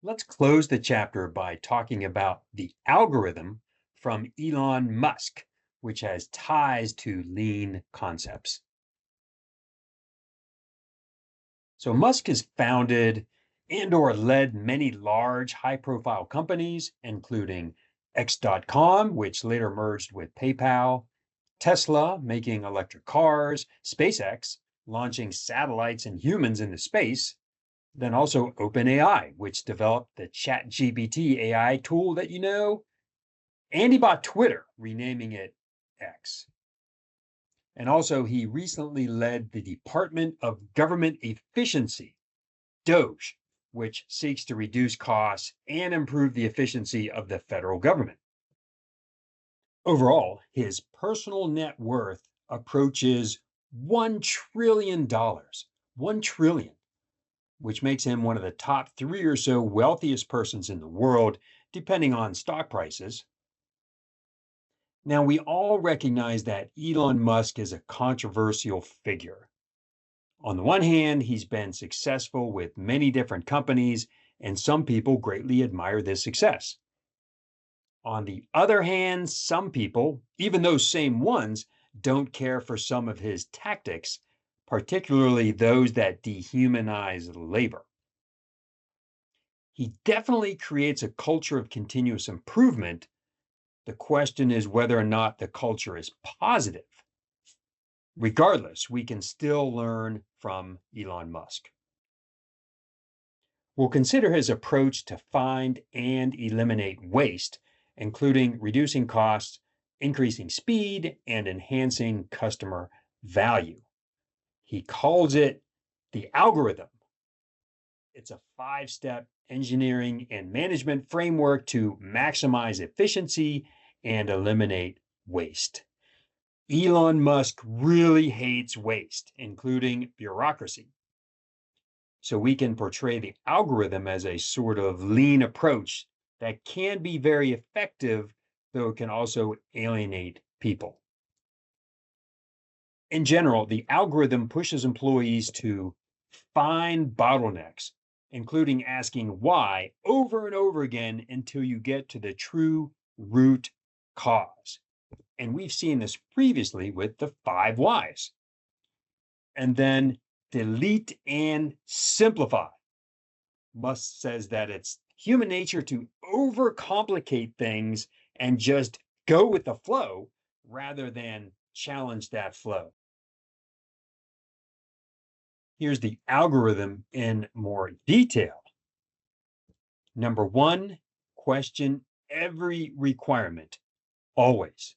Let's close the chapter by talking about the algorithm from Elon Musk, which has ties to lean concepts. So Musk has founded and or led many large high-profile companies, including X.com, which later merged with PayPal, Tesla making electric cars, SpaceX launching satellites and humans into space, then also OpenAI, which developed the ChatGPT AI tool that you know, and he bought Twitter, renaming it X. And also, he recently led the Department of Government Efficiency, DOGE, which seeks to reduce costs and improve the efficiency of the federal government. Overall, his personal net worth approaches $1 trillion, 1 trillion, which makes him one of the top three or so wealthiest persons in the world, depending on stock prices. Now, we all recognize that Elon Musk is a controversial figure. On the one hand, he's been successful with many different companies, and some people greatly admire this success. On the other hand, some people, even those same ones, don't care for some of his tactics, particularly those that dehumanize labor. He definitely creates a culture of continuous improvement. The question is whether or not the culture is positive. Regardless, we can still learn from Elon Musk. We'll consider his approach to find and eliminate waste, including reducing costs, increasing speed, and enhancing customer value. He calls it the algorithm. It's a 5-step engineering and management framework to maximize efficiency and eliminate waste. Elon Musk really hates waste, including bureaucracy. So we can portray the algorithm as a sort of lean approach that can be very effective, though it can also alienate people. In general, the algorithm pushes employees to find bottlenecks, including asking why over and over again until you get to the true root cause. And we've seen this previously with the 5 whys. And then delete and simplify. Musk says that it's human nature to overcomplicate things and just go with the flow rather than challenge that flow. Here's the algorithm in more detail. Number one, question every requirement, always.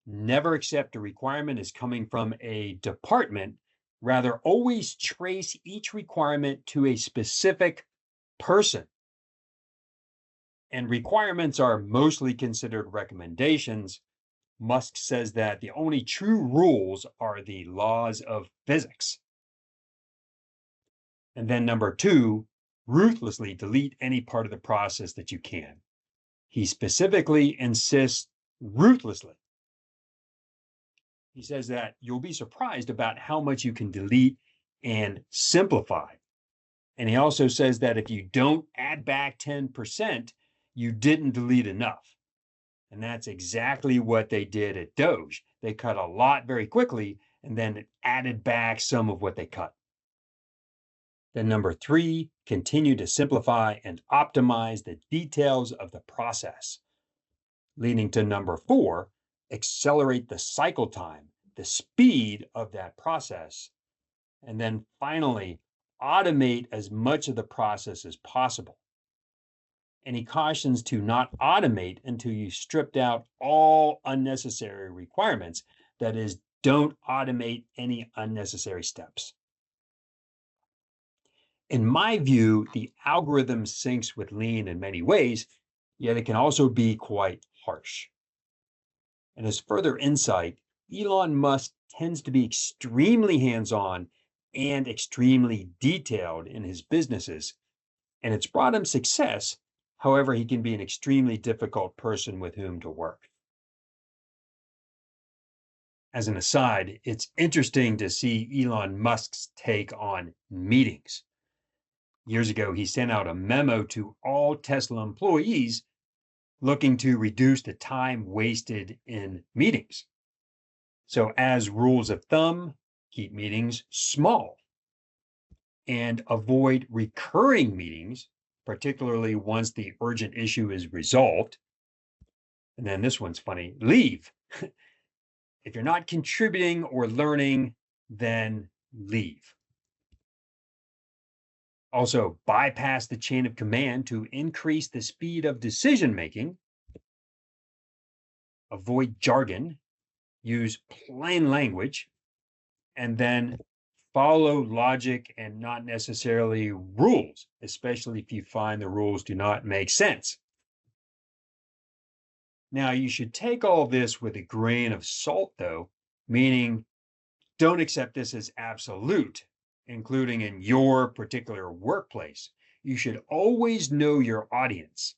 Never accept a requirement as coming from a department. Rather, always trace each requirement to a specific person. And requirements are mostly considered recommendations. Musk says that the only true rules are the laws of physics. And then number two, ruthlessly delete any part of the process that you can. He specifically insists ruthlessly. He says that you'll be surprised about how much you can delete and simplify. And he also says that if you don't add back 10%, you didn't delete enough. And that's exactly what they did at Doge. They cut a lot very quickly and then added back some of what they cut. Then number three, continue to simplify and optimize the details of the process. Leading to number four, accelerate the cycle time, the speed of that process. And then finally, automate as much of the process as possible. And he cautions to not automate until you stripped out all unnecessary requirements. That is, don't automate any unnecessary steps. In my view, the algorithm syncs with lean in many ways, yet it can also be quite harsh. And as further insight, Elon Musk tends to be extremely hands-on and extremely detailed in his businesses, and it's brought him success. However, he can be an extremely difficult person with whom to work. As an aside, it's interesting to see Elon Musk's take on meetings. Years ago, he sent out a memo to all Tesla employees looking to reduce the time wasted in meetings. So, as rules of thumb, keep meetings small and avoid recurring meetings, particularly once the urgent issue is resolved. And then this one's funny, leave. If you're not contributing or learning, then leave. Also, bypass the chain of command to increase the speed of decision making. Avoid jargon, use plain language, and then follow logic and not necessarily rules, especially if you find the rules do not make sense. Now, you should take all this with a grain of salt, though, meaning don't accept this as absolute, including in your particular workplace. You should always know your audience.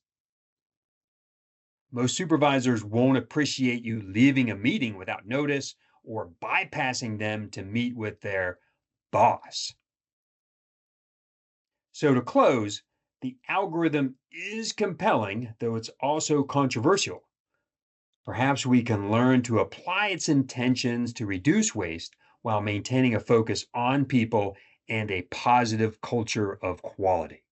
Most supervisors won't appreciate you leaving a meeting without notice or bypassing them to meet with their boss. So, to close, the algorithm is compelling, though it's also controversial. Perhaps we can learn to apply its intentions to reduce waste while maintaining a focus on people and a positive culture of quality.